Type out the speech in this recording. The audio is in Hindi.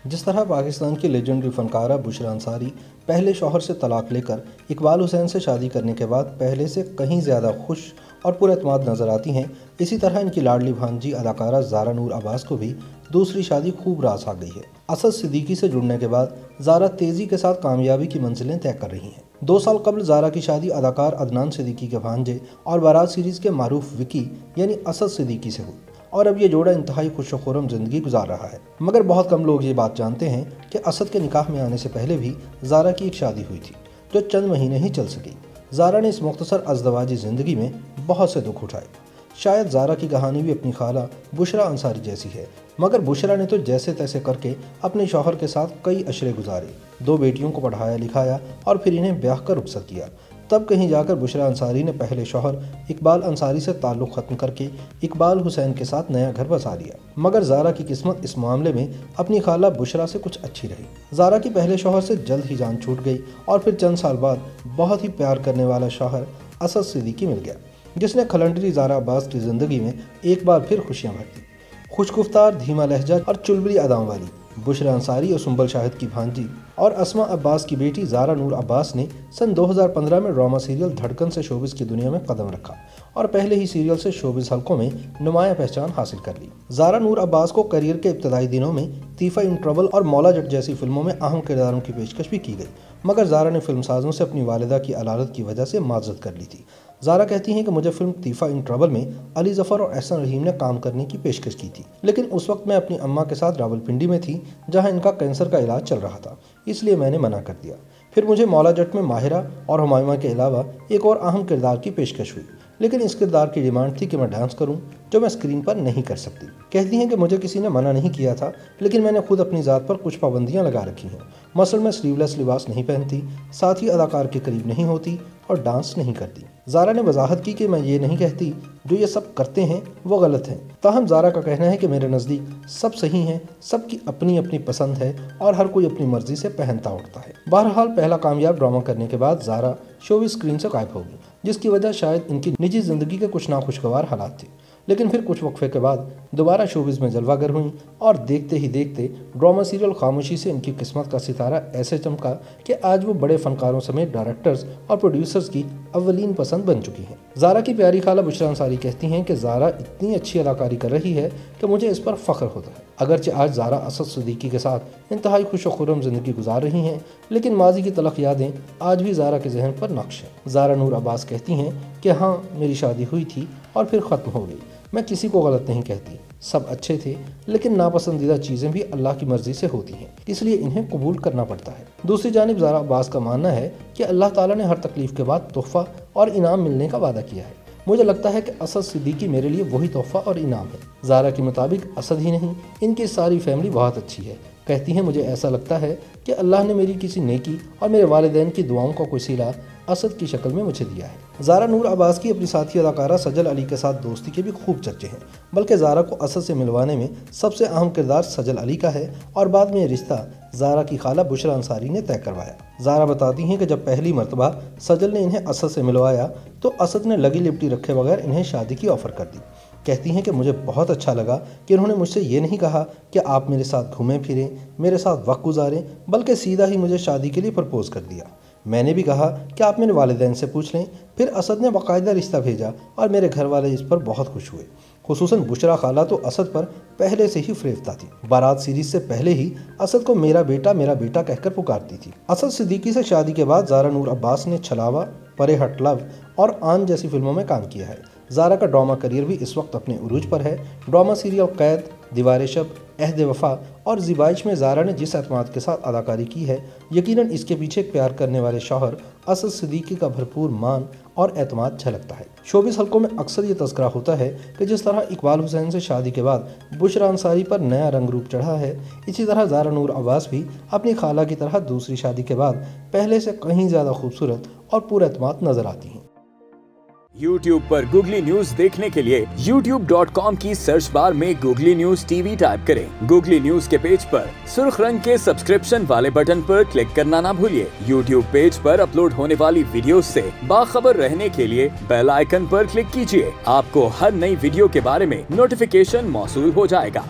जिस तरह पाकिस्तान की लेजेंडरी फनकारा बुशरा अंसारी पहले शौहर से तलाक लेकर इकबाल हुसैन से शादी करने के बाद पहले से कहीं ज़्यादा खुश और पुरएतमाद नज़र आती हैं, इसी तरह इनकी लाडली भांजी अदाकारा ज़ारा नूर अब्बास को भी दूसरी शादी खूब रास आ गई है। असद सिद्दीकी से जुड़ने के बाद ज़ारा तेज़ी के साथ कामयाबी की मंजिलें तय कर रही हैं। 2 साल कबल ज़ारा की शादी अदाकार अदनान सिद्दीकी के भांजे और बारात सीरीज़ के मारूफ विकी यानी असद सिद्दीकी से हुई और अब ये जोड़ा इंतहाई खुशखुरम ज़िंदगी गुजार रहा है। मगर बहुत कम लोग ये बात जानते हैं कि असद के निकाह में आने से पहले भी ज़ारा की एक शादी हुई थी जो चंद महीने ही चल सकी। ज़ारा ने इस मुख्तसर अज़दवाजी ज़िंदगी में बहुत से दुख उठाए। शायद ज़ारा की कहानी भी अपनी खाला बुशरा अंसारी जैसी है, मगर बुशरा ने तो जैसे तैसे करके अपने शौहर के साथ कई अशरे गुजारे, 2 बेटियों को पढ़ाया लिखाया और फिर इन्हें ब्याह कर रुखसत किया। तब कहीं जाकर बुशरा अंसारी ने पहले शौहर इकबाल अंसारी से ताल्लुक़ ख़त्म करके इकबाल हुसैन के साथ नया घर बसा लिया। मगर ज़ारा की किस्मत इस मामले में अपनी खाला बुशरा से कुछ अच्छी रही। ज़ारा की पहले शौहर से जल्द ही जान छूट गई और फिर चंद साल बाद बहुत ही प्यार करने वाला शौहर असद सिद्दीकी मिल गया, जिसने खलंडरी ज़ारा अब्बास की ज़िंदगी में एक बार फिर खुशियाँ भर दी। खुशगुफ्तार, धीमा लहजा और चुलबुली अदाओं वाली बुशरा अंसारी और सुंबल शाहिद की भांजी और अस्मा अब्बास की बेटी ज़ारा नूर अब्बास ने सन 2015 में ड्रामा सीरियल धड़कन से शोबिज़ की दुनिया में कदम रखा और पहले ही सीरियल से शोबिज़ हलकों में नुमाया पहचान हासिल कर ली। ज़ारा नूर अब्बास को करियर के इब्तदाई दिनों में तीफ़ा इन ट्रबल और मौला जट जैसी फिल्मों में अहम किरदारों की पेशकश भी की गई, मगर ज़ारा ने फिल्मसाजों से अपनी वालिदा की अलालत की वजह से माजरत कर ली थी। ज़ारा कहती हैं कि मुझे फिल्म तीफ़ा इन ट्रबल में अली ज़फ़र और एहसन रहीम ने काम करने की पेशकश की थी, लेकिन उस वक्त मैं अपनी अम्मा के साथ रावलपिंडी में थी जहां इनका कैंसर का इलाज चल रहा था, इसलिए मैंने मना कर दिया। फिर मुझे मौला जट में माहिरा और हुमायूमा के अलावा एक और अहम किरदार की पेशकश हुई, लेकिन इस किरदार की डिमांड थी कि मैं डांस करूं, जो मैं स्क्रीन पर नहीं कर सकती। कहती हैं कि मुझे किसी ने मना नहीं किया था, लेकिन मैंने खुद अपनी ज़ात पर कुछ पाबंदियां लगा रखी हैं। मसलन मैं स्लीवलेस लिबास नहीं पहनती, साथ ही अदाकार के करीब नहीं होती और डांस नहीं करती। ज़ारा ने वजाहत की कि मैं ये नहीं कहती जो ये सब करते हैं वो गलत है। ताहम ज़ारा का कहना है कि मेरे नज़दीक सब सही हैं, सबकी अपनी अपनी पसंद है और हर कोई अपनी मर्जी से पहनता उठता है। बहरहाल पहला कामयाब ड्रामा करने के बाद ज़ारा शोबिज़ स्क्रीन से गायब होगी, जिसकी वजह शायद इनकी निजी ज़िंदगी के कुछ नाखुशगवार हालात थे। लेकिन फिर कुछ वक्फे के बाद दोबारा शोबिज़ में जलवागर हुई और देखते ही देखते ड्रामा सीरियल खामोशी से इनकी किस्मत का सितारा ऐसे चमका कि आज वो बड़े फनकारों समेत डायरेक्टर्स और प्रोड्यूसर्स की अव्वलीन पसंद बन चुकी हैं। ज़ारा की प्यारी खाला बुशरा अंसारी कहती हैं कि ज़ारा इतनी अच्छी अदाकारी कर रही है कि मुझे इस पर फ़ख्र होता है। अगरचे आज ज़ारा असद सिद्दीकी के साथ इंतहाई खुशखुरम ज़िंदगी गुजार रही हैं, लेकिन माजी की तलख यादें आज भी ज़ारा के जहन पर नक्श हैं। ज़ारा नूर अब्बास कहती हैं कि हाँ, मेरी शादी हुई थी और फिर ख़त्म हो गई। मैं किसी को गलत नहीं कहती, सब अच्छे थे, लेकिन नापसंदीदा चीज़ें भी अल्लाह की मर्ज़ी से होती हैं, इसलिए इन्हें कबूल करना पड़ता है। दूसरी जानिब ज़ारा अब्बास का मानना है कि अल्लाह ताला ने हर तकलीफ़ के बाद तोहफ़ा और इनाम मिलने का वादा किया है। मुझे लगता है कि असद सिद्दीकी मेरे लिए वही तोहफ़ा और इनाम है। ज़ारा के मुताबिक असद ही नहीं, इनकी सारी फैमिली बहुत अच्छी है। कहती हैं मुझे ऐसा लगता है कि अल्लाह ने मेरी किसी नेकी और मेरे वालिदैन की दुआओं का कोई सिला असद की शक्ल में मुझे दिया है। ज़ारा नूर अब्बास की अपनी साथी अदाकारा सजल अली के साथ दोस्ती के भी खूब चर्चे हैं, बल्कि ज़ारा को असद से मिलवाने में सबसे अहम किरदार सजल अली का है और बाद में ये रिश्ता ज़ारा की खाला बुशरा अंसारी ने तय करवाया। ज़ारा बताती हैं कि जब पहली मरतबा सजल ने इन्हें असद से मिलवाया तो असद ने लगी लिपटी रखे बगैर इन्हें शादी की ऑफ़र कर दी। कहती हैं कि मुझे बहुत अच्छा लगा कि उन्होंने मुझसे ये नहीं कहा कि आप मेरे साथ घूमें फिरें, मेरे साथ वक्त गुजारें, बल्कि सीधा ही मुझे शादी के लिए प्रपोज़ कर दिया। मैंने भी कहा कि आप मेरे वालिदैन से पूछ लें। फिर असद ने बाकायदा रिश्ता भेजा और मेरे घर वाले इस पर बहुत खुश हुए। खुसूसन बुशरा खाला तो असद पर पहले से ही फ़रेफ्ता थी। बारात सीरीज से पहले ही असद को मेरा बेटा कहकर पुकारती थी। असद सिद्दीकी से शादी के बाद ज़ारा नूर अब्बास ने छलावा, परे हट लव और आन जैसी फिल्मों में काम किया है। ज़ारा का ड्रामा करियर भी इस वक्त अपने उरूज पर है। ड्रामा सीरियल कैद, दीवार शब, अहद वफ़ा और ज़िबाइश में ज़ारा ने जिस एतमाद के साथ अदाकारी की है, यकीनन इसके पीछे प्यार करने वाले शौहर असद सिद्दीकी का भरपूर मान और एतमाद झलकता है। शोबिज़ हलकों में अक्सर ये तज़किरा होता है कि जिस तरह इकबाल हुसैन से शादी के बाद बुशरा अंसारी पर नया रंग रूप चढ़ा है, इसी तरह ज़ारा नूर अब्बास भी अपनी खाला की तरह दूसरी शादी के बाद पहले से कहीं ज़्यादा खूबसूरत और पुरएतमाद नजर आती हैं। YouTube पर गूगली न्यूज देखने के लिए youtube.com की सर्च बार में गूगली न्यूज टीवी टाइप करें। गूगली न्यूज के पेज पर सुर्ख रंग के सब्सक्रिप्शन वाले बटन पर क्लिक करना ना भूलिए। YouTube पेज पर अपलोड होने वाली वीडियोस से बाखबर रहने के लिए बेल आइकन पर क्लिक कीजिए। आपको हर नई वीडियो के बारे में नोटिफिकेशन मौसूल हो जाएगा।